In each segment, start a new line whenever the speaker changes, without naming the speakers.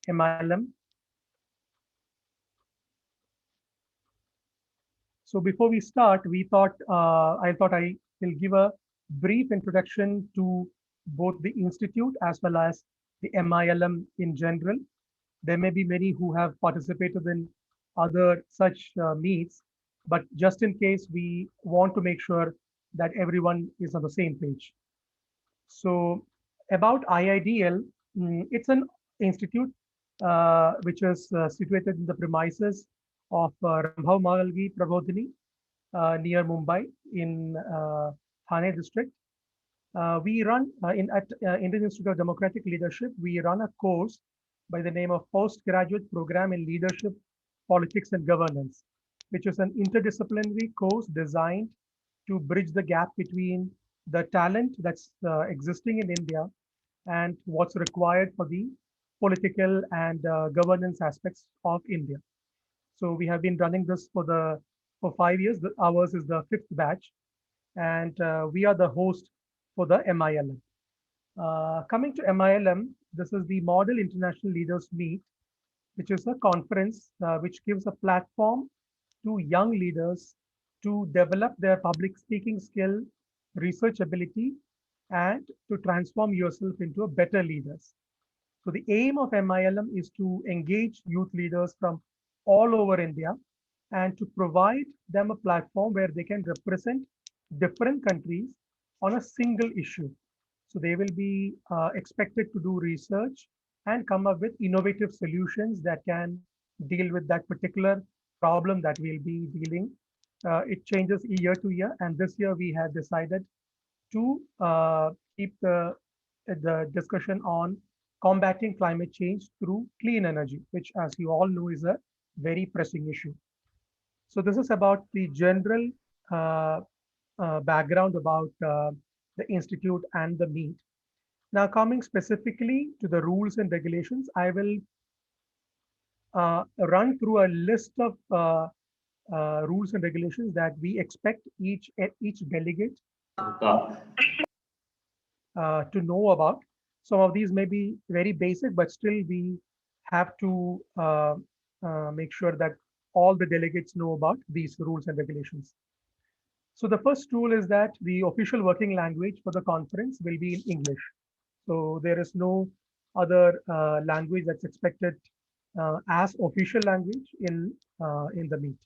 MILM. So before we start, I thought I will give a brief introduction to both the institute as well as the MILM in general. There may be many who have participated in other such meets, but just in case, we want to make sure that everyone is on the same page. So about IIDL, it's an institute which is situated in the premises of Rambhau Malgi Prabodhini near Mumbai in Thane district. We run at Indian Institute of Democratic Leadership. We run a course by the name of Postgraduate Program in Leadership, Politics and Governance, which is an interdisciplinary course designed to bridge the gap between the talent that's existing in India and what's required for the political and governance aspects of India. So we have been running this for 5 years. Ours is the fifth batch, and we are the host for the MILM. Coming to MILM, this is the Model International Leaders Meet, which is a conference which gives a platform to young leaders to develop their public speaking skill, research ability, and to transform yourself into a better leaders. So the aim of MILM is to engage youth leaders from all over India and to provide them a platform where they can represent different countries on a single issue. So they will be expected to do research and come up with innovative solutions that can deal with that particular problem that we'll be dealing. It changes year to year, and this year we have decided to keep the discussion on combating climate change through clean energy, which, as you all know, is a very pressing issue. So this is about the general uh, background about the institute and the meet. Now, coming specifically to the rules and regulations, I will run through a list of rules and regulations that we expect each delegate to know about. Some of these may be very basic, but still we have to make sure that all the delegates know about these rules and regulations. So the first rule is that the official working language for the conference will be in English. So there is no other language that's expected as official language in the meet.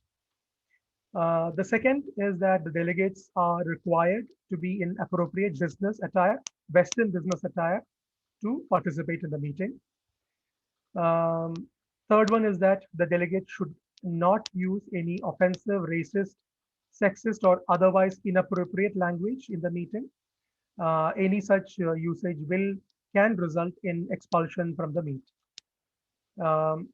The second is that the delegates are required to be in appropriate business attire, Western business attire, to participate in the meeting. Um, Third one is that the delegate should not use any offensive, racist, sexist, or otherwise inappropriate language in the meeting. Any such usage can result in expulsion from the meet. Um,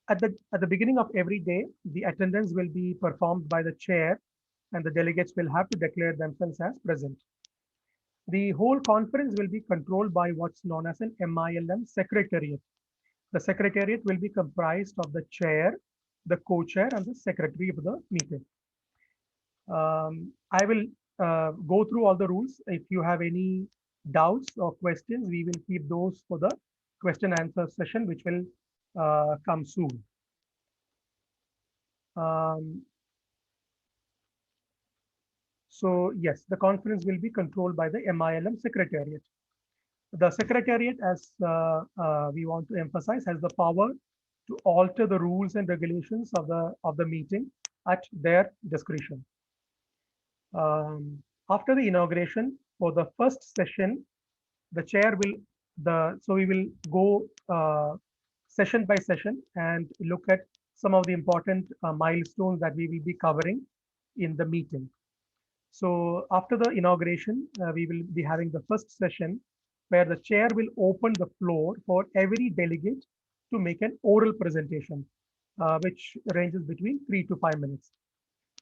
at the beginning of every day, the attendance will be performed by the chair, and the delegates will have to declare themselves as present. The whole conference will be controlled by what's known as an MILM secretariat. The secretariat will be comprised of the chair, the co-chair, and the secretary of the meeting. I will go through all the rules. If you have any doubts or questions, we will keep those for the question answer session, which will come soon. Um, so yes, the conference will be controlled by the MILM secretariat. The secretariat, as we want to emphasize, has the power to alter the rules and regulations of the meeting at their discretion. After the inauguration, for the first session, the chair will so we will go session by session and look at some of the important milestones that we will be covering in the meeting. So after the inauguration, we will be having the first session where the chair will open the floor for every delegate to make an oral presentation, which ranges between 3 to 5 minutes.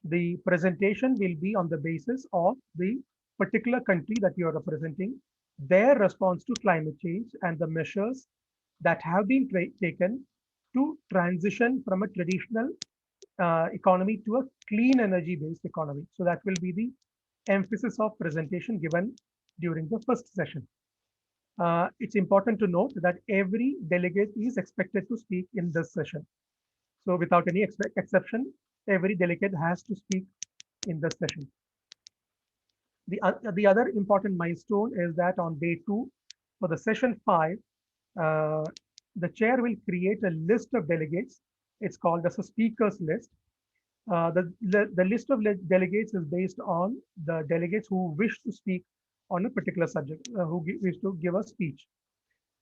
The presentation will be on the basis of the particular country that you are representing, their response to climate change, and the measures that have been taken to transition from a traditional economy to a clean energy based economy. So that will be the emphasis of presentation given during the first session. It's important to note that every delegate is expected to speak in this session. So without any exception, every delegate has to speak in this session. The other important milestone is that on day 2, for the session 5, uh, the chair will create a list of delegates. It's called as a speakers list. The list of delegates is based on the delegates who wish to speak on a particular subject, who wish to give a speech.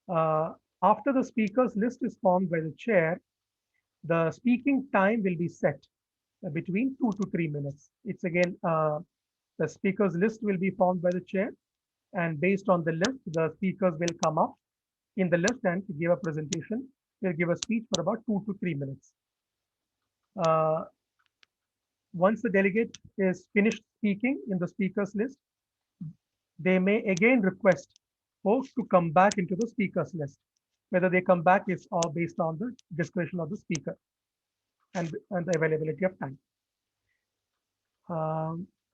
Uh, After the speakers list is formed by the chair, the speaking time will be set between 2 to 3 minutes. It's again, the speakers list will be formed by the chair, and based on the list, the speakers will come up in the list and give a presentation. They'll give a speech for about 2 to 3 minutes. Uh, Once the delegate is finished speaking in the speakers list, they may again request folks to come back into the speakers list. Whether they come back is all based on the discretion of the speaker and the availability of time.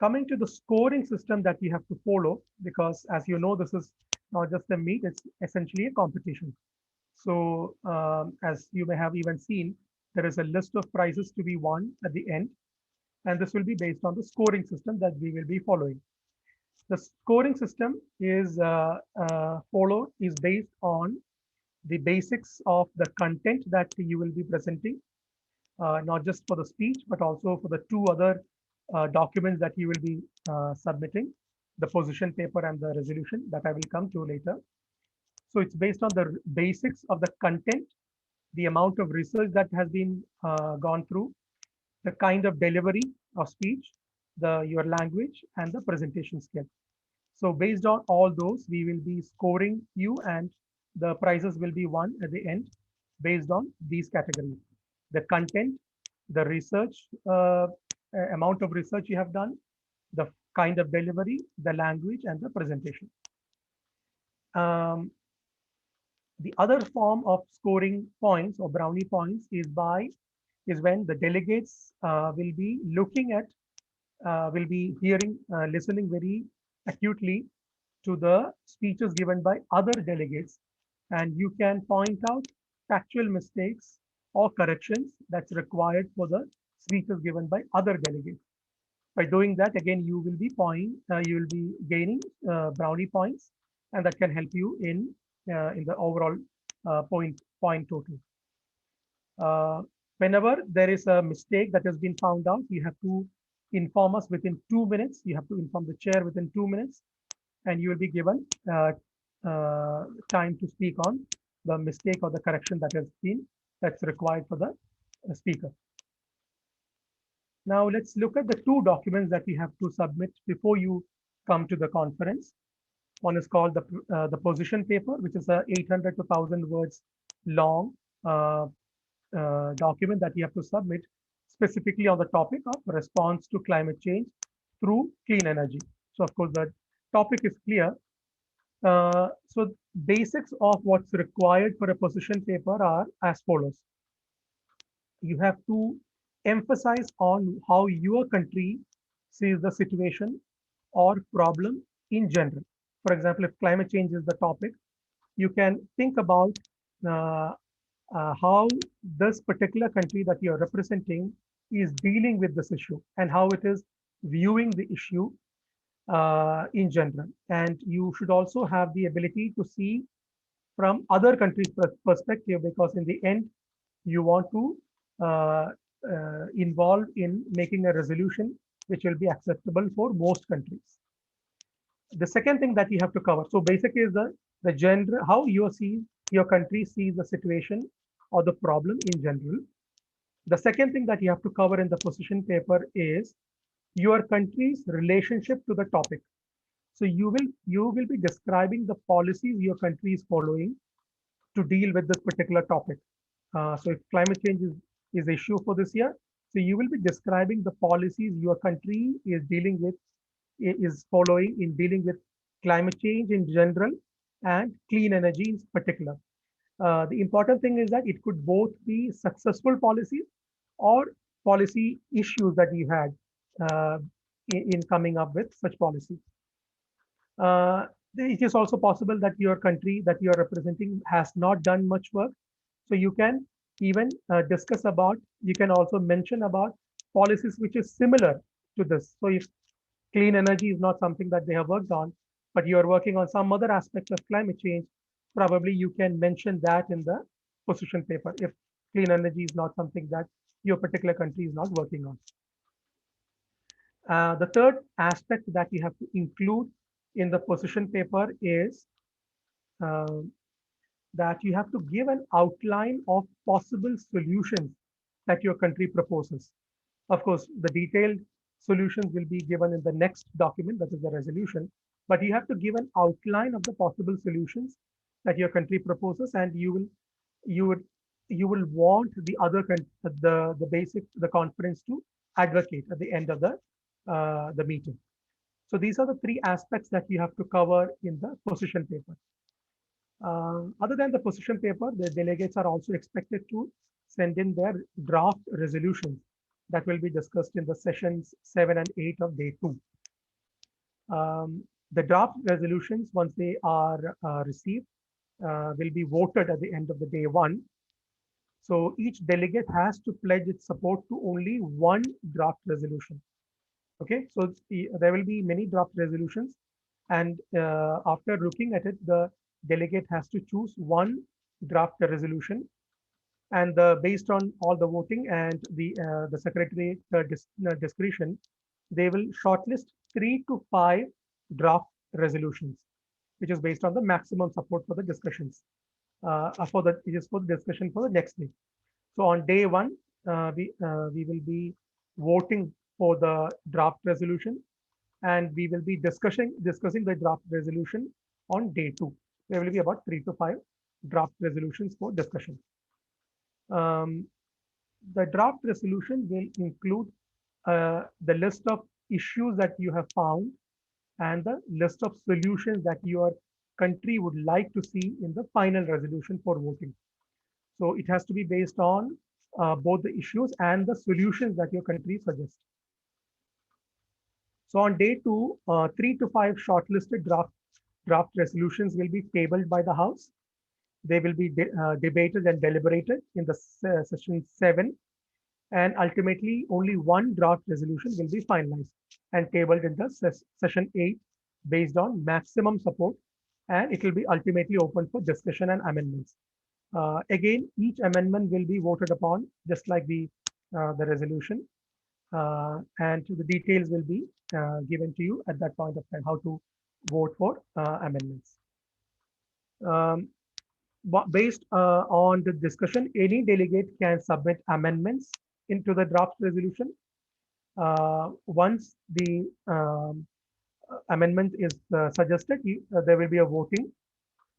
Coming to the scoring system that we have to follow, because as you know, this is not just a meet, it's essentially a competition. So as you may have even seen, there is a list of prizes to be won at the end, and this will be based on the scoring system that we will be following. The scoring system is based on the basics of the content that you will be presenting, not just for the speech, but also for the two other documents that you will be submitting, the position paper and the resolution that I will come to later. So it's based on the basics of the content, the amount of research that has been gone through, the kind of delivery of speech, your language, and the presentation skill. So based on all those, we will be scoring you, and the prizes will be won at the end based on these categories: the content, the research, amount of research you have done, the kind of delivery, the language, and the presentation. Um, the other form of scoring points or brownie points is when the delegates will be looking at, will be hearing, listening very acutely to the speeches given by other delegates, and you can point out factual mistakes or corrections that's required for the speeches given by other delegates. By doing that, again, you will be gaining brownie points, and that can help you in the overall point total. Uh, Whenever there is a mistake that has been found out, you have to inform us within 2 minutes. You have to inform the chair within 2 minutes, and you will be given time to speak on the mistake or the correction that's required for the speaker. Now let's look at the two documents that we have to submit before you come to the conference. One is called the position paper, which is a 800 to 1,000 words long document that you have to submit specifically on the topic of response to climate change through clean energy. So of course the topic is clear. So basics of what's required for a position paper are as follows. You have to emphasize on how your country sees the situation or problem in general. For example, if climate change is the topic, you can think about uh, how this particular country that you're representing is dealing with this issue and how it is viewing the issue in general. And you should also have the ability to see from other countries' perspective, because in the end, you want to uh, involve in making a resolution which will be acceptable for most countries. The second thing that you have to cover, so basically is the general, how your country sees the situation or the problem in general. The second thing that you have to cover in the position paper is your country's relationship to the topic. So you will be describing the policies your country is following to deal with this particular topic. So if climate change is the issue for this year, so you will be describing the policies your country is dealing with, is following in dealing with climate change in general and clean energy in particular. The important thing is that it could both be successful policies or policy issues that you had in coming up with such policies. It is also possible that your country that you are representing has not done much work. So you can even discuss about, you can also mention about policies which is similar to this. So if clean energy is not something that they have worked on, but you are working on some other aspect of climate change, probably you can mention that in the position paper if clean energy is not something that your particular country is not working on. The third aspect that you have to include in the position paper is uh, that you have to give an outline of possible solutions that your country proposes. Of course, the detailed solutions will be given in the next document, that is the resolution, but you have to give an outline of the possible solutions that your country proposes, and you would you will want the other the conference to advocate at the end of the meeting. So these are the three aspects that you have to cover in the position paper. Other than the position paper, the delegates are also expected to send in their draft resolutions that will be discussed in the sessions 7 and 8 of day 2. The draft resolutions, once they are received, will be voted at the end of the day 1. So each delegate has to pledge its support to only one draft resolution. Okay, so there will be many draft resolutions, and after looking at it, the delegate has to choose one draft resolution, and based on all the voting and the secretary discretion, they will shortlist 3 to 5 draft resolutions, which is based on the maximum support for the discussions. It is for the discussion for the next day. So on day 1, we will be voting for the draft resolution, and we will be discussing the draft resolution on day 2. There will be about 3 to 5 draft resolutions for discussion. Um, the draft resolution will include the list of issues that you have found and the list of solutions that your country would like to see in the final resolution for voting. So it has to be based on both the issues and the solutions that your country suggests. So on day 2, 3 to 5 shortlisted draft resolutions will be tabled by the House. They will be debated and deliberated in the session 7, and ultimately only one draft resolution will be finalized and tabled in the session 8 based on maximum support, and it will be ultimately open for discussion and amendments. Again, each amendment will be voted upon just like the resolution, and the details will be given to you at that point of time, how to vote for amendments. Um, Based on the discussion, any delegate can submit amendments into the draft resolution. Once the amendment is suggested, there will be a voting,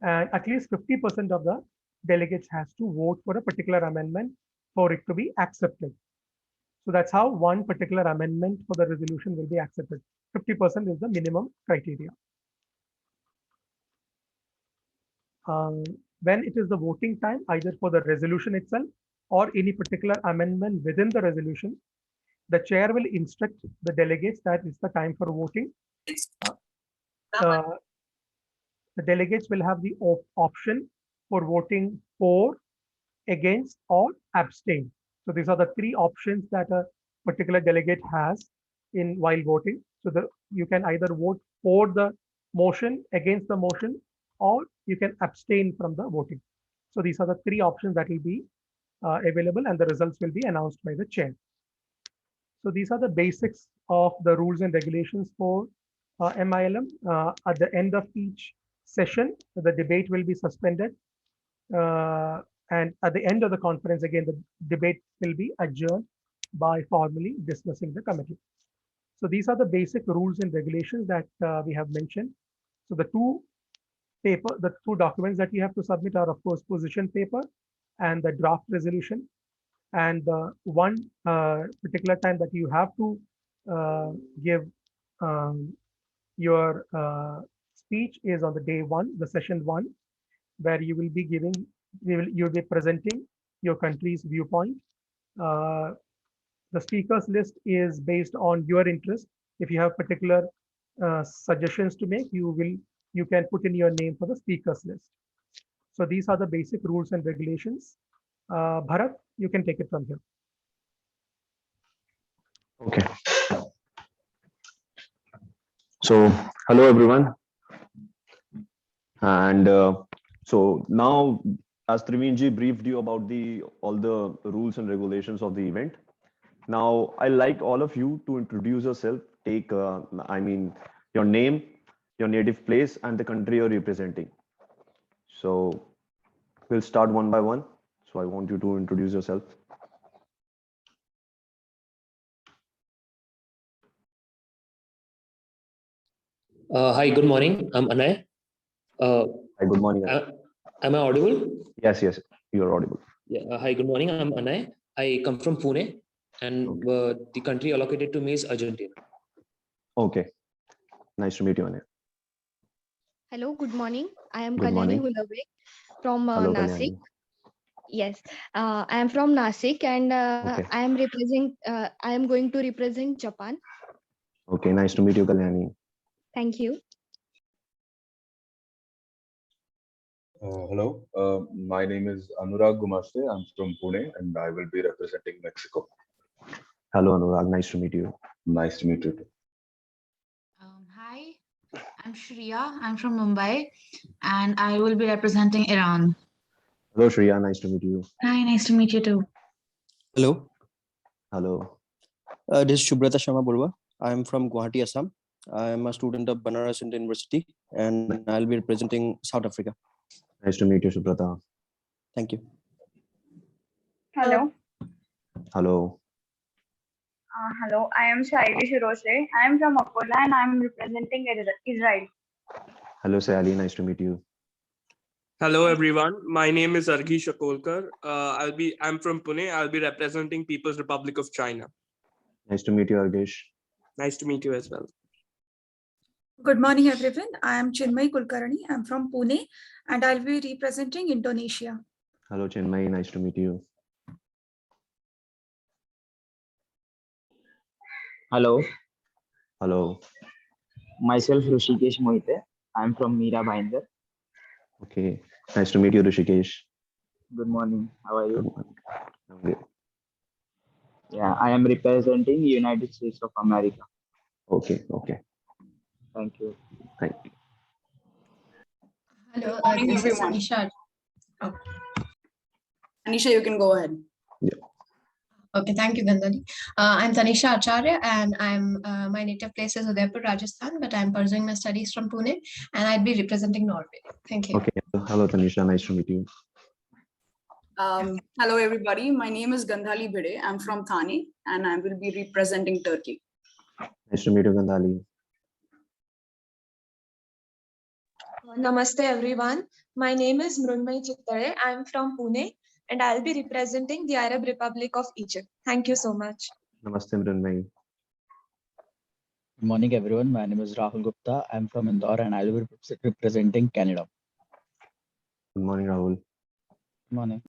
and at least 50% of the delegates has to vote for a particular amendment for it to be accepted. So that's how one particular amendment for the resolution will be accepted. 50% is the minimum criteria. Um, when it is the voting time, either for the resolution itself or any particular amendment within the resolution, the chair will instruct the delegates that it's the time for voting. Uh, the delegates will have the option for voting for, against, or abstain. So these are the 3 options that a particular delegate has in while voting. So you can either vote for the motion, against the motion, or you can abstain from the voting. So these are the 3 options that will be available, and the results will be announced by the chair. So these are the basics of the rules and regulations for MILM. At the end of each session, the debate will be suspended. And at the end of the conference, again, the debate will be adjourned by formally dismissing the committee. So these are the basic rules and regulations that we have mentioned. So the two documents that you have to submit are, of course, position paper and the draft resolution. And one particular time that you have to give your speech is on the day 1, the session 1, where you will be giving, you'll be presenting your country's viewpoint. The speakers list is based on your interest. If you have particular suggestions to make, you will you can put in your name for the speakers list. So these are the basic rules and regulations. Bharat, you can take it from here.
Okay. So, hello everyone. And so now, as Trivinji briefed you about all the rules and regulations of the event, now I like all of you to introduce yourself. Take, your name, your native place, and the country you're representing. So we'll start one by one. So I want you to introduce yourself.
Hi, good morning. I'm Anay.
Hi, good morning.
Am I audible?
Yes, you're audible.
Yeah. Hi, good morning. I'm Anay. I come from Pune, and the country allocated to me is Argentina.
Okay. Nice to meet you, Anay.
Hello, good morning. I am
Good
Kalyani
morning.
Hulavik from
Hello,
Nasik.
Kalyani.
Yes, I am from Nasik, and
Okay.
I am going to represent Japan.
Okay, nice to meet you, Kalyani.
Thank you.
Hello, my name is Anurag Gumaste. I'm from Pune and I will be representing Mexico.
Hello, Anurag. Nice to meet you.
Nice to meet you too.
Hi, I'm Shriya. I'm from Mumbai and I will be representing Iran.
Hello, Shriya. Nice to meet you.
Hi, nice to meet you too.
Hello,
Hello.
this is Shubrata Sharma Burwa. I am from Guwahati, Assam. I am a student of Banaras Indian University and I'll be representing South Africa.
Nice to meet you, Subrata.
Thank you.
Hello.
Hello.
Hello, I am Shaili Shiroshe. I am from Akola and I am representing Israel.
Hello, Sayali. Nice to meet you.
Hello everyone. My name is Arghi Shakolkar. I'm from Pune. I'll be representing People's Republic of China.
Nice to meet you, Argesh.
Nice to meet you as well.
Good morning, everyone. I am Chinmay Kulkarni. I'm from Pune and I'll be representing Indonesia.
Hello, Chinmay. Nice to meet you.
Hello.
Hello.
Myself Rishikesh Mohite. I'm from Mira Bhinder.
Okay. Nice to meet you, Rishikesh.
Good morning. How are you?
I'm good.
Yeah, I am representing United States of America.
Okay.
Thank you.
Thank you.
Hello,
morning,
this is
everyone.
Anisha.
Anisha, you can go ahead.
Okay, thank you, Gandhali. I'm Tanisha Acharya, and my native place is Udaipur, Rajasthan, but I'm pursuing my studies from Pune, and I'll be representing Norway. Thank you.
Okay. Hello, Tanisha. Nice to meet you.
Hello, everybody. My name is Gandhali Bhide. I'm from Thane and I will be representing Turkey.
Nice to meet you, Gandhali.
Namaste everyone. My name is Mrunmayee Chittare. I am from Pune and I'll be representing the Arab Republic of Egypt. Thank you so much.
Namaste, Mrunmayee.
Good morning, everyone. My name is Rahul Gupta. I'm from Indore and I'll be representing Canada.
Good morning, Rahul.
Good morning.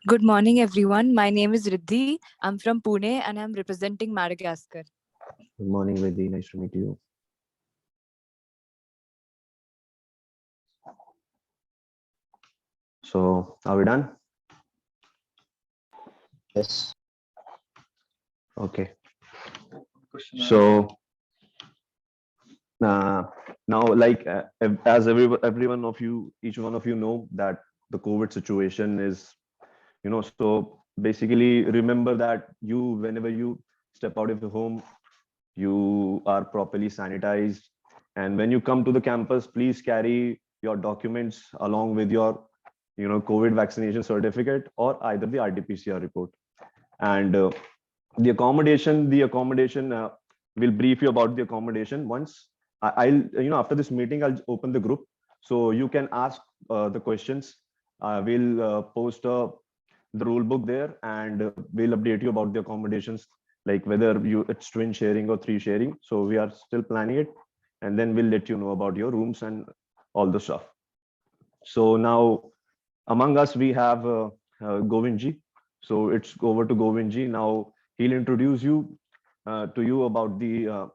Good morning, everyone. My name is Riddhi. I'm from Pune and I'm representing Madagascar.
Good morning, Riddhi. Nice to meet you. So, are we done?
Yes.
Okay. So now, like as every one of you, each one of you know that the COVID situation is, so basically remember that whenever you step out of your home, you are properly sanitized. And when you come to the campus, please carry your documents along with your, COVID vaccination certificate or either the RT-PCR report. And the accommodation, we'll brief you about the accommodation once. I'll, after this meeting, I'll open the group so you can ask the questions. We'll post the rule book there and we'll update you about the accommodations, like whether it's twin sharing or 3 sharing. So we are still planning it, and then we'll let you know about your rooms and all the stuff. So now among us, we have Govindji. So it's over to Govindji. Now he'll introduce you about the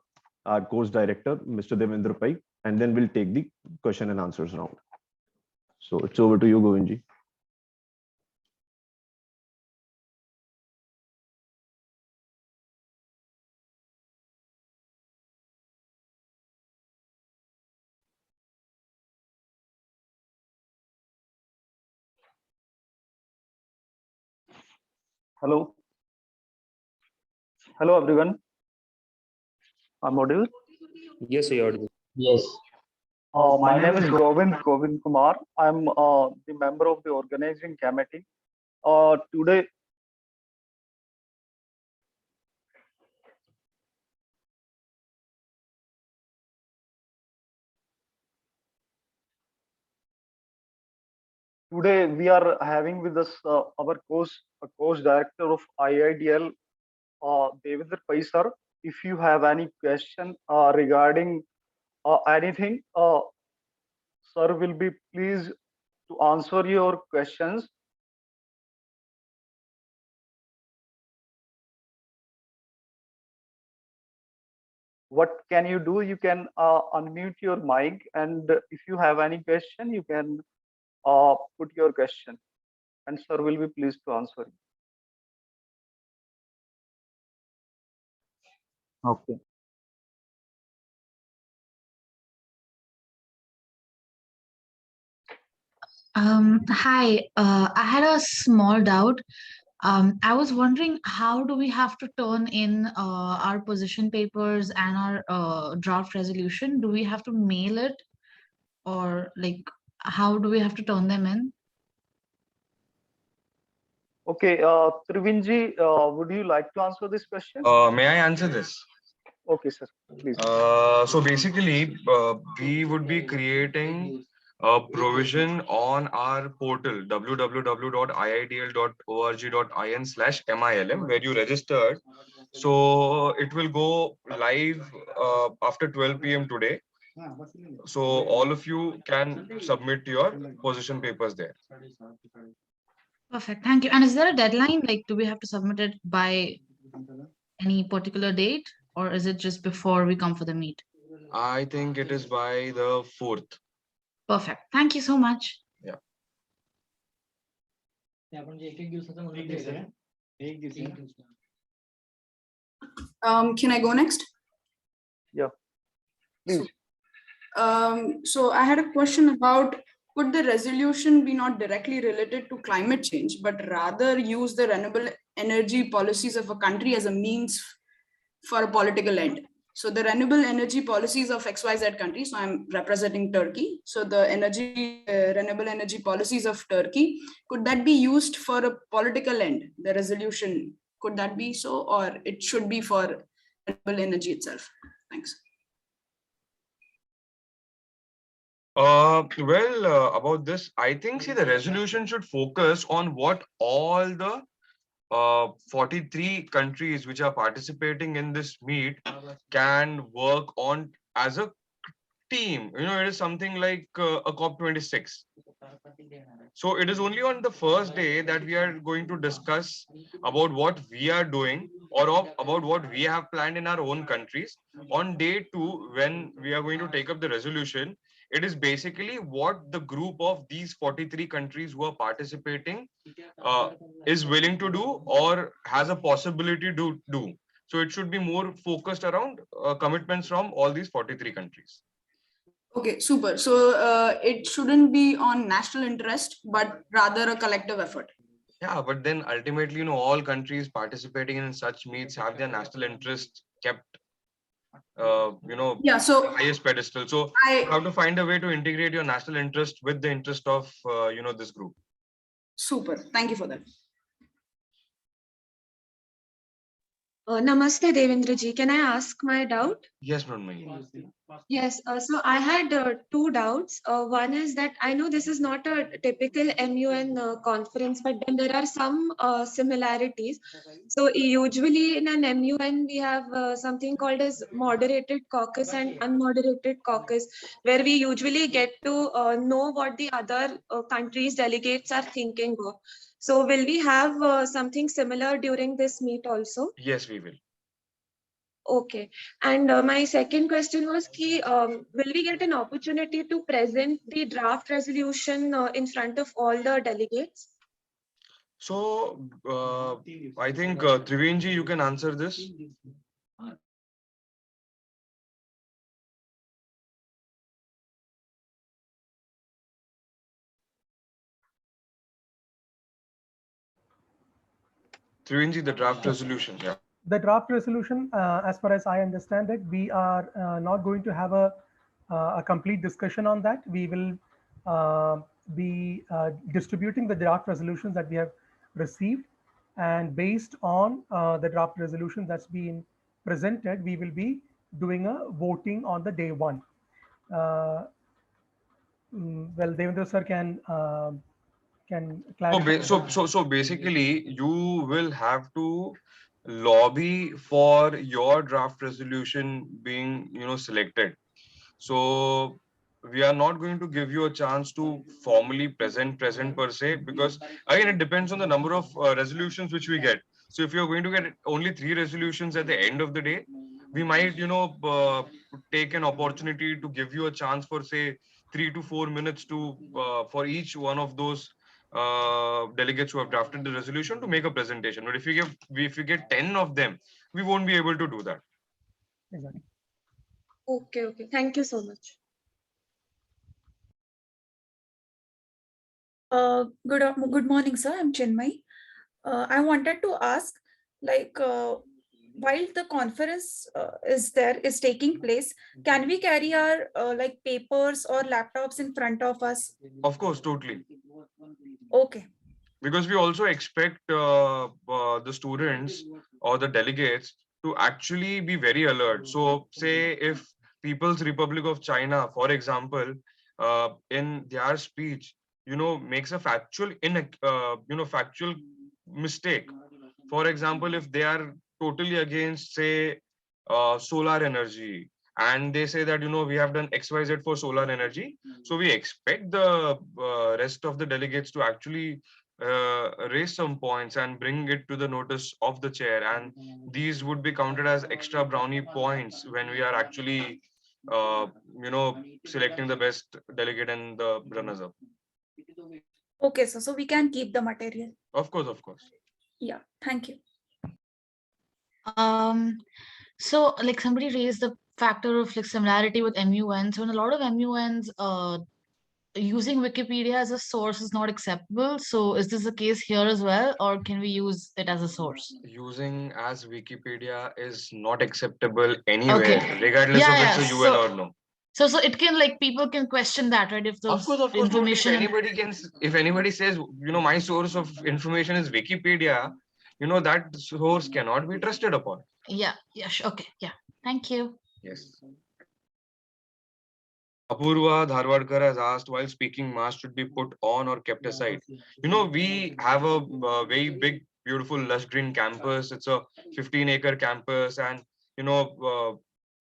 our course director, Mr. Devendra Pai, and then we'll take the question and answers round. So it's over to you, Govindji.
Hello. Hello, everyone. I'm audible?
Yes, you're audible.
Yes.
My name is Govind Kumar. I'm the member of the organizing committee. Today, we are having with us our course director of IIDL, Devendra Pai sir. If you have any question regarding anything, sir will be pleased to answer your questions. What can you do? You can unmute your mic, and if you have any question, you can put your question, and sir will be pleased to answer you. Okay.
Hi, I had a small doubt. I was wondering, how do we have to turn in our position papers and our draft resolution? Do we have to mail it, or like, how do we have to turn them in?
Okay, Trivinji, would you like to answer this question?
May I answer this?
Okay, sir, please.
So basically, we would be creating a provision on our portal www.iidl.org.in/MILM where you registered. So it will go live after 12 p.m. today. So all of you can submit your position papers there.
Perfect, thank you. And is there a deadline? Like, do we have to submit it by any particular date, or is it just before we come for the meet?
I think it is by the 4th.
Perfect. Thank you so much.
Yeah.
Can I go next?
Yeah, please.
So I had a question about, could the resolution be not directly related to climate change, but rather use the renewable energy policies of a country as a means for a political end? So the renewable energy policies of XYZ country, so I'm representing Turkey. So the renewable energy policies of Turkey, could that be used for a political end? The resolution, could that be so, or it should be for renewable energy itself? Thanks.
About this, I think, see, the resolution should focus on what all the 43 countries which are participating in this meet can work on as a team. You know, it is something like a COP26. So it is only on the first day that we are going to discuss about what we are doing or about what we have planned in our own countries. On day 2, when we are going to take up the resolution, it is basically what the group of these 43 countries who are participating is willing to do or has a possibility to do. So it should be more focused around commitments from all these 43 countries.
Okay, super. So it shouldn't be on national interest, but rather a collective effort.
Yeah, but then ultimately, you know, all countries participating in such meets have their national interest kept, you know,
yeah, so
highest pedestal. So you have to find a way to integrate your national interest with the interest of, you know, this group.
Super. Thank you for that.
Namaste, Devendra ji. Can I ask my doubt?
Yes, Mrunmayee.
Yes, so I had 2 doubts. One is that I know this is not a typical MUN conference, but then there are some similarities. So usually in an MUN, we have something called as moderated caucus and unmoderated caucus, where we usually get to know what the other countries' delegates are thinking of. So will we have something similar during this meet also?
Yes, we will.
Okay. And my second question was, will we get an opportunity to present the draft resolution in front of all the delegates?
So I think Trivenji, you can answer this. Trivenji, the draft resolution. Yeah.
The draft resolution, as far as I understand it, we are not going to have a complete discussion on that. We will be distributing the draft resolutions that we have received, and based on the draft resolution that's been presented, we will be doing a voting on the day one. Well, Devendra sir can clarify.
So basically, you will have to lobby for your draft resolution being, selected. So we are not going to give you a chance to formally present per se, because again, it depends on the number of resolutions which we get. So if you're going to get only 3 resolutions at the end of the day, we might, take an opportunity to give you a chance for say 3 to 4 minutes to for each one of those delegates who have drafted the resolution to make a presentation. But if you get 10 of them, we won't be able to do that.
Exactly.
Okay. Thank you so much.
Good morning, sir. I'm Chinmay. I wanted to ask, while the conference is taking place, can we carry our papers or laptops in front of us?
Of course, totally.
Okay.
Because we also expect the students or the delegates to actually be very alert. So say if People's Republic of China, for example, in their speech, makes a factual mistake. For example, if they are totally against, say, solar energy, and they say that, we have done XYZ for solar energy. So we expect the rest of the delegates to actually raise some points and bring it to the notice of the chair. And these would be counted as extra brownie points when we are actually, selecting the best delegate and the runners up.
Okay, so we can keep the material.
Of course.
Yeah, thank you.
So like somebody raised the factor of like similarity with MUN. So in a lot of MUNs, using Wikipedia as a source is not acceptable. So is this the case here as well, or can we use it as a source?
Using as Wikipedia is not acceptable anywhere, regardless of it's a UN or no.
So it can, like, people can question that, right? If those
Of course,
information.
If anybody says, my source of information is Wikipedia, that source cannot be trusted upon.
Yeah. Okay. Yeah. Thank you.
Yes. Apurva Dharwadkar has asked, while speaking, mask should be put on or kept aside. We have a very big, beautiful, lush green campus. It's a 15-acre campus, and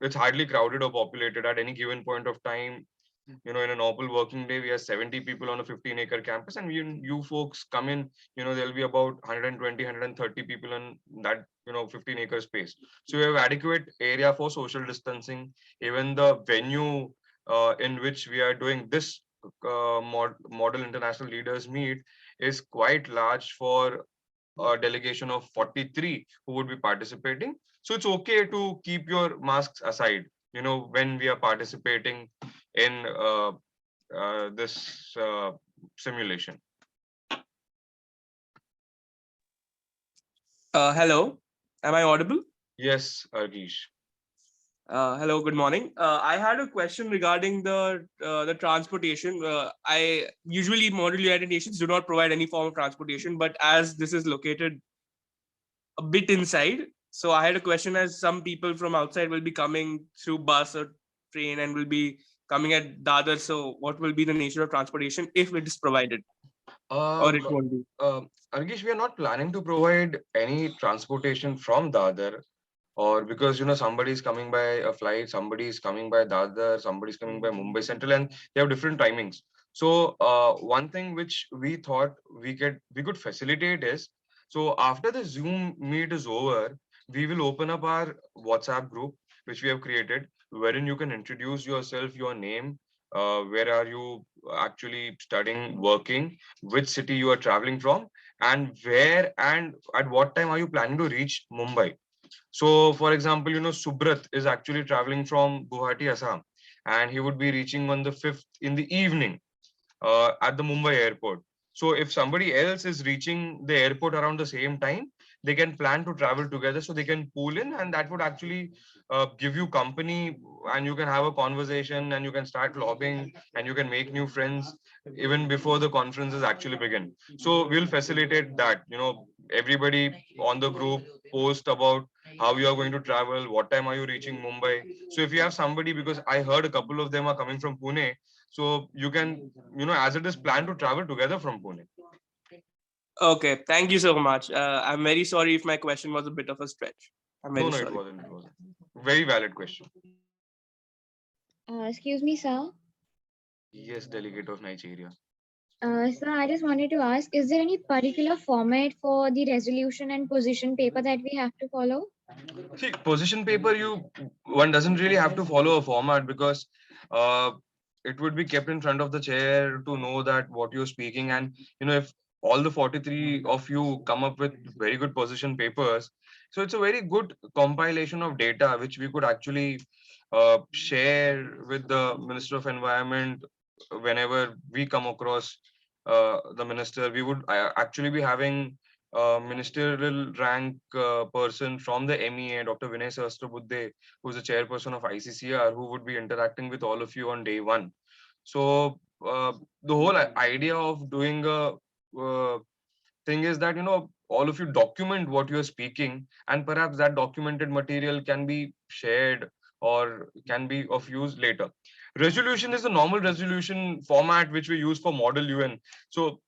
it's hardly crowded or populated at any given point of time. In a normal working day, we have 70 people on a 15-acre campus, and you folks come in, there'll be about 120, 130 people in that 15-acre space. So you have adequate area for social distancing. Even the venue in which we are doing this model international leaders meet is quite large for a delegation of 43 who would be participating. So it's okay to keep your masks aside, when we are participating in this simulation.
Hello, am I audible?
Yes, Argish.
Hello, good morning. I had a question regarding the transportation. I usually model United Nations do not provide any form of transportation, but as this is located a bit inside, so I had a question, as some people from outside will be coming through bus or train and will be coming at Dadar. So what will be the nature of transportation if it is provided? Or it won't be?
Argish, we are not planning to provide any transportation from Dadar, or because somebody is coming by a flight, somebody is coming by Dadar, somebody is coming by Mumbai Central, and they have different timings. So one thing which we thought we could facilitate is, so after the Zoom meet is over, we will open up our WhatsApp group, which we have created, wherein you can introduce yourself, your name, where are you actually studying, working, which city you are traveling from, and where and at what time are you planning to reach Mumbai. So, for example, Subrat is actually traveling from Guwahati, Assam, and he would be reaching on the 5th in the evening at the Mumbai airport. So if somebody else is reaching the airport around the same time, they can plan to travel together, so they can pool in, and that would actually give you company, and you can have a conversation, and you can start lobbying, and you can make new friends even before the conferences actually begin. So we'll facilitate that. Everybody on the group post about how you are going to travel, what time are you reaching Mumbai. So if you have somebody, because I heard a couple of them are coming from Pune, so you can, as it is, plan to travel together from Pune.
Okay, thank you so much. I'm very sorry if my question was a bit of a stretch. I'm very
No,
sorry.
it wasn't. It wasn't. Very valid question.
Excuse me, sir.
Yes, delegate of Nigeria.
Sir, I just wanted to ask, is there any particular format for the resolution and position paper that we have to follow?
See, position paper, one doesn't really have to follow a format, because it would be kept in front of the chair to know that what you're speaking. And if all the 43 of you come up with very good position papers, so it's a very good compilation of data which we could actually share with the Minister of Environment. Whenever we come across the minister, we would actually be having ministerial rank person from the MEA, Dr. Vinay Sahasrabudhe, who is the chairperson of ICCR, who would be interacting with all of you on day one. So the whole idea of doing a thing is that, all of you document what you're speaking, and perhaps that documented material can be shared or can be of use later. Resolution is the normal resolution format which we use for Model UN. So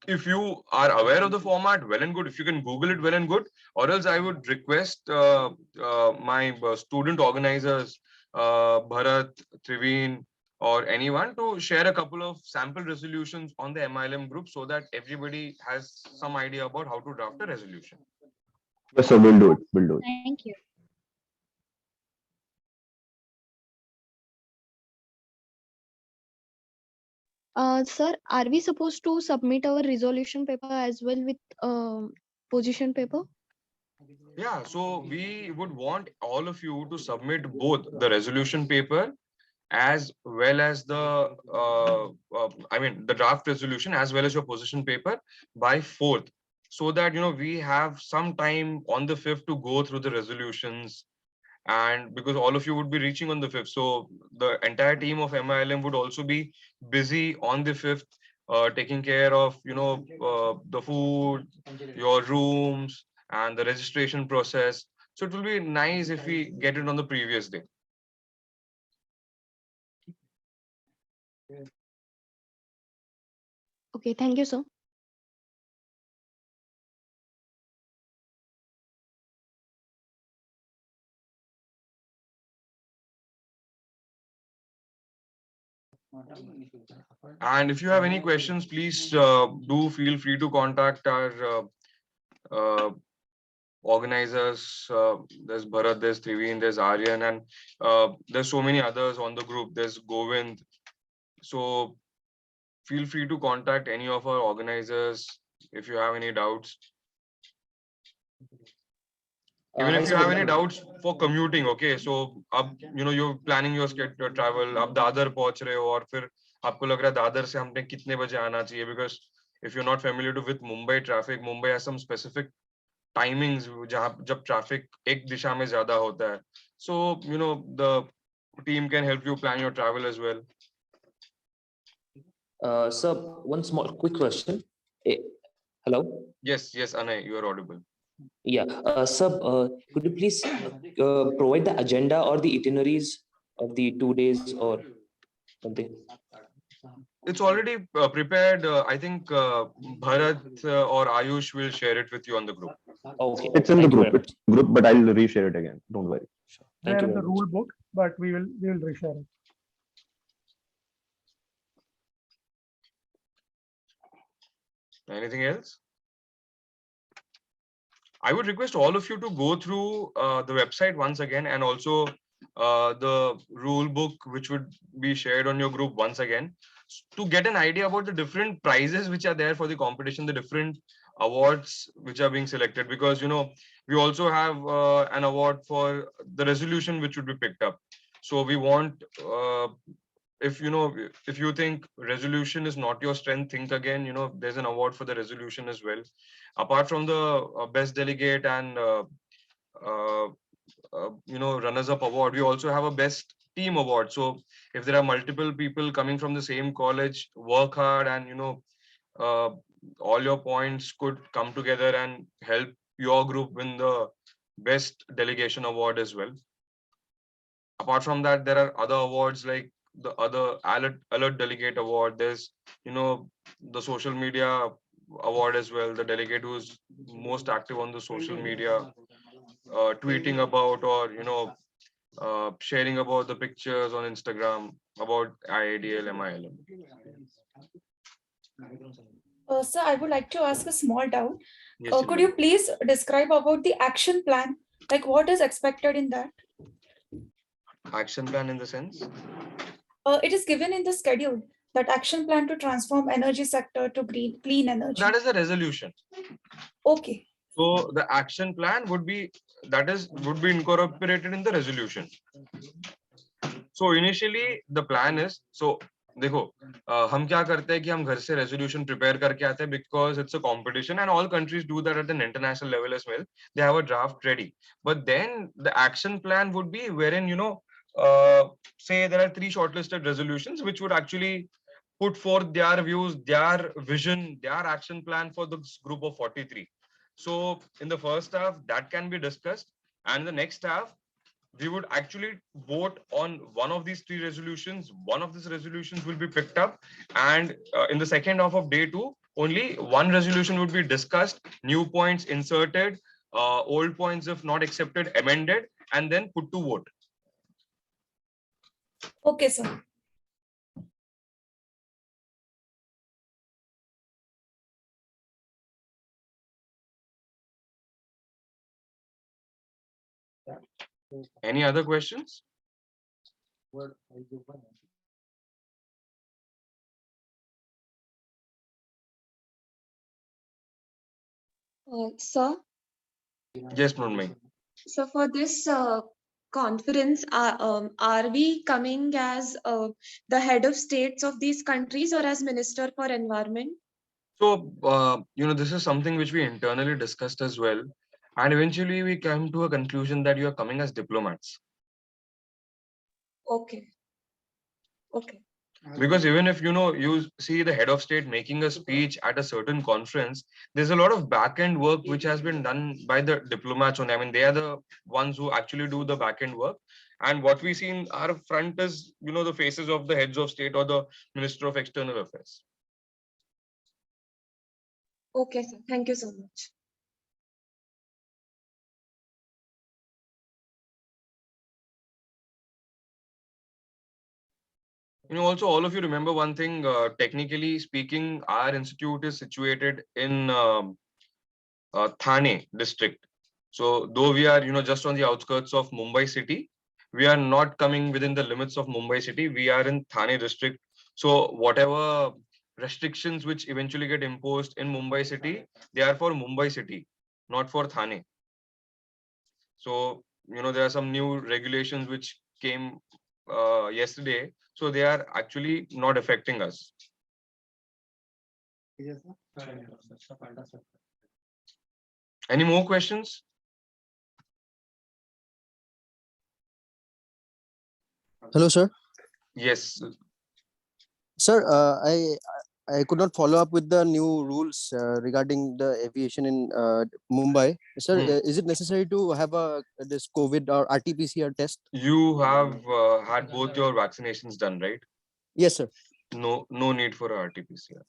if you are aware of the format, well and good. If you can Google it, well and good. Or else I would request my student organizers, Bharat, Triveen, or anyone, to share a couple of sample resolutions on the MILM group, so that everybody has some idea about how to draft a resolution.
Yes, sir, we'll do it. We'll do it.
Thank you. Sir, are we supposed to submit our resolution paper as well with position paper?
Yeah, so we would want all of you to submit both the resolution paper as well as the the draft resolution, as well as your position paper by 4th, so that we have some time on the 5th to go through the resolutions. And because all of you would be reaching on the 5th, so the entire team of MILM would also be busy on the 5th, taking care of the food, your rooms, and the registration process. So it will be nice if we get it on the previous day.
Okay, thank you, sir.
And if you have any questions, please do feel free to contact our organizers. There's Bharat, there's Triveen, there's Aryan, and there's so many others on the group. There's Govind. So feel free to contact any of our organizers if you have any doubts. Even if you have any doubts for commuting, okay, so you're planning your schedule travel, अब दादर पहुंच रहे हो, और फिर आपको लग रहा है दादर से हमने कितने बजे आना चाहिए, because if you're not familiar with Mumbai traffic, Mumbai has some specific timings जब traffic एक दिशा में ज्यादा होता है. So the team can help you plan your travel as well.
Sir, one small quick question. Hello?
Yes, Anay, you are audible.
Yeah, sir, could you please provide the agenda or the itineraries of the 2 days or something?
It's already prepared. I think Bharat or Ayush will share it with you on the group.
Okay.
It's in the group, but I'll reshare it again. Don't worry.
There in the rule book, but we will reshare it.
Anything else? I would request all of you to go through the website once again, and also the rule book, which would be shared on your group once again, to get an idea about the different prizes which are there for the competition, the different awards which are being selected. Because we also have an award for the resolution which would be picked up. So we want, if you think resolution is not your strength, think again. There's an award for the resolution as well. Apart from the best delegate and runners up award, we also have a best team award. So if there are multiple people coming from the same college, work hard, and all your points could come together and help your group win the best delegation award as well. Apart from that, there are other awards like the other alert delegate award. There's the social media award as well, the delegate who's most active on the social media, tweeting about, or sharing about the pictures on Instagram about IIDL, MILM.
Sir, I would like to ask a small doubt.
Yes,
Could you please describe about the action plan? Like what is expected in that?
Action plan in the sense?
It is given in the schedule, that action plan to transform energy sector to clean energy.
That is the resolution.
Okay.
So the action plan would be incorporated in the resolution. So initially the plan is, so देखो हम क्या करते हैं कि हम घर से resolution prepare करके आते हैं, because it's a competition and all countries do that at an international level as well. They have a draft ready, but then the action plan would be wherein say there are 3 shortlisted resolutions which would actually put forth their views, their vision, their action plan for this group of 43. So in the first half that can be discussed, and the next half we would actually vote on one of these 3 resolutions. One of these resolutions will be picked up, and in the second half of day 2, only one resolution would be discussed, new points inserted, old points if not accepted amended, and then put to vote.
Okay, sir.
Any other questions?
Sir,
Yes, Mrunmayee.
so for this conference, are we coming as the head of states of these countries or as Minister for Environment?
So, this is something which we internally discussed as well. And eventually we came to a conclusion that you are coming as diplomats.
Okay. Okay.
Because even if you see the head of state making a speech at a certain conference, there's a lot of back-end work which has been done by the diplomats only. I mean, they are the ones who actually do the back-end work. And what we see in our front is, the faces of the heads of state or the Minister of External Affairs.
Okay, sir. Thank you so much.
Also, all of you remember one thing, technically speaking, our institute is situated in Thane district. So though we are, just on the outskirts of Mumbai city, we are not coming within the limits of Mumbai city. We are in Thane district. So whatever restrictions which eventually get imposed in Mumbai city, they are for Mumbai city, not for Thane. So, there are some new regulations which came yesterday. So they are actually not affecting us. Any more questions?
Hello, sir.
Yes.
Sir, I could not follow up with the new rules regarding the aviation in Mumbai. Sir, is it necessary to have this COVID or RT-PCR test?
You have had both your vaccinations done, right?
Yes, sir.
No need for a RT-PCR.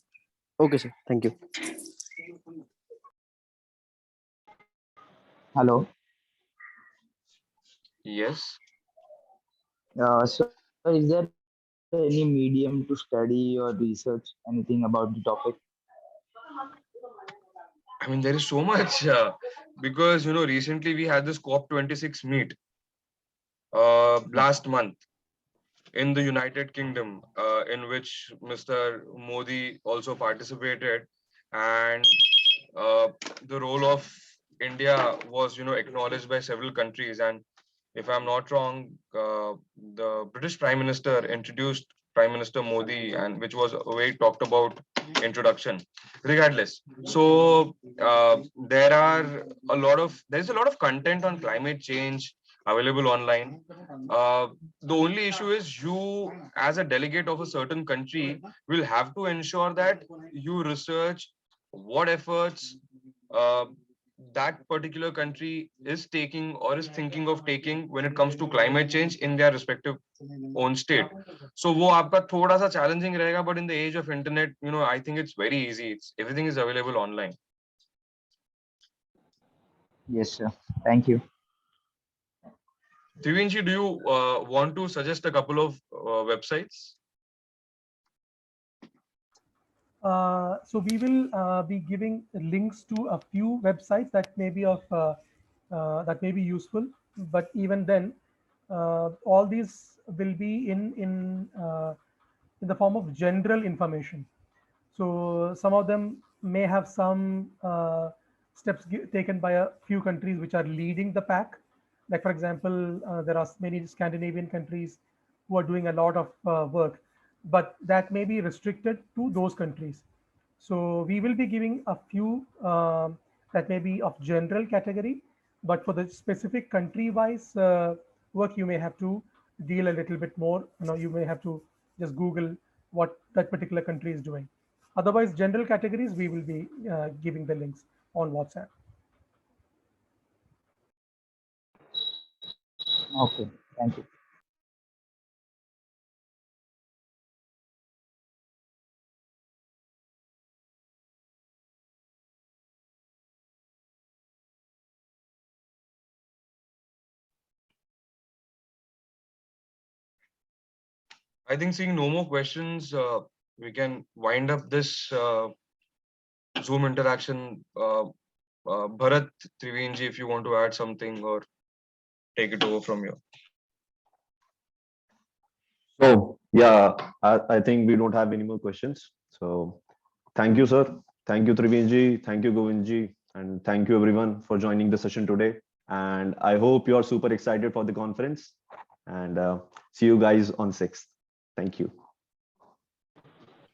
Okay, sir. Thank you.
Hello.
Yes.
So is there any medium to study or research anything about the topic?
I mean, there is so much because recently we had this COP26 meet last month in the United Kingdom, in which Mr. Modi also participated, and the role of India was acknowledged by several countries. And if I'm not wrong, the British Prime Minister introduced Prime Minister Modi, and which was a way talked about introduction. Regardless, so there's a lot of content on climate change available online. The only issue is you, as a delegate of a certain country, will have to ensure that you research what efforts that particular country is taking or is thinking of taking when it comes to climate change in their respective own state. So वो आपका थोड़ा सा challenging रहेगा, but in the age of internet, I think it's very easy. Everything is available online.
Yes, sir. Thank you.
Trivinji, do you want to suggest a couple of websites?
So we will be giving links to a few websites that may be useful, but even then, all these will be in the form of general information. So some of them may have some steps taken by a few countries which are leading the pack. Like for example, there are many Scandinavian countries who are doing a lot of work, but that may be restricted to those countries. So we will be giving a few that may be of general category, but for the specific country-wise work, you may have to deal a little bit more. You may have to just Google what that particular country is doing. Otherwise, general categories, we will be giving the links on WhatsApp.
Okay, thank you.
I think seeing no more questions, we can wind up this Zoom interaction. Bharat, Trivinji, if you want to add something or take it over from here.
So yeah, I think we don't have any more questions. So thank you, sir. Thank you, Trivinji. Thank you, Govindji. And thank you everyone for joining the session today. And I hope you're super excited for the conference, and see you guys on 6th. Thank you.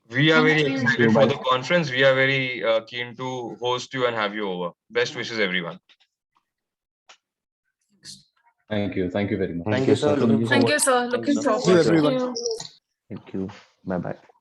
We are
Thank
very
you.
excited for the conference. We are very keen to host you and have you over. Best wishes, everyone.
Thank you. Thank you very much.
Thank you, sir. Looking
Thank
forward.
you, sir. Looking
Thank you, sir.
forward.
Thank you, everyone.
Thank you. Bye-bye.